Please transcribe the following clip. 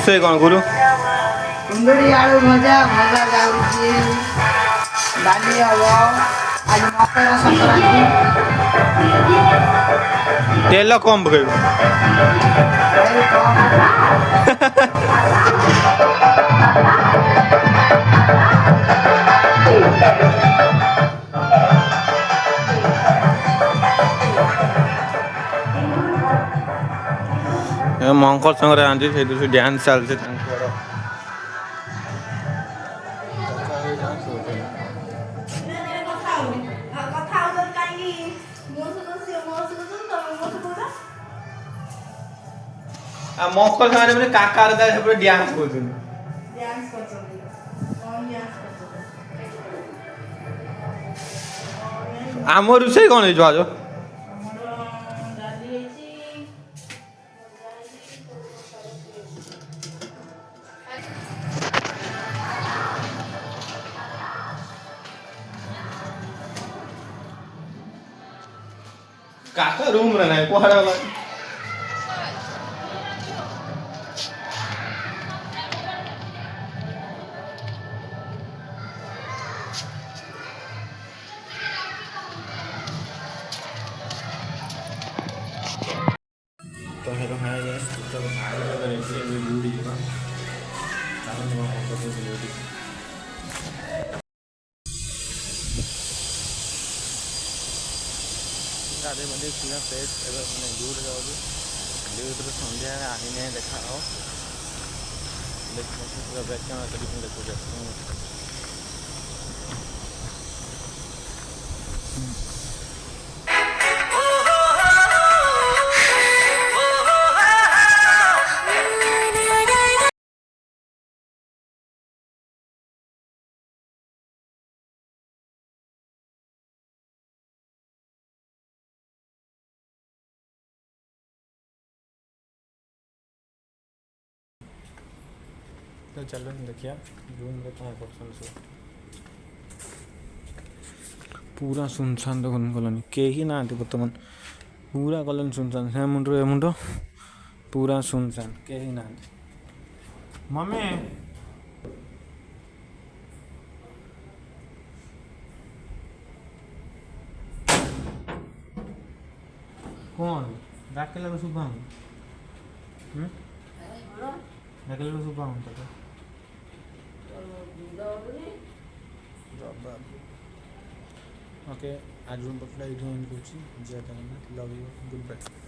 रोषे कौन गुरु कुंदुरी आलू भजा भजा जाऊँगी डाली हम आज मकर संक्रांति तेल कम पकड़ मकर संक्रांति से डांस चलते मकर संक्रांति काकार डांस आम रोषे कौन है आज काका रूम रे नाही कोहाडा तो हेलो हाय गाइस तो आज का रेसिपी वीडियो का चालू हुआ तो वीडियो गाधे मध्य पूरा फ्रेश मैंने दूर जाऊँगी दूर सन्ध्या आईने देखा हो पूरा बैक कैमरा करके देखो तो चलो देखिए रूम में कहाँ पर्सन सब पूरा सुनसान देखो कलोनी कहीं ना बर्तमान पूरा कलोनी सुनसान से मुंड ए मुंड पूरा सुनसान कहीं ना मम्मी कौन डाकिला सुबह डाकिला सुबह ओके आज रूम पर फ्लाइट एंड कुछ ज़्यादा लव यू गुड बाय।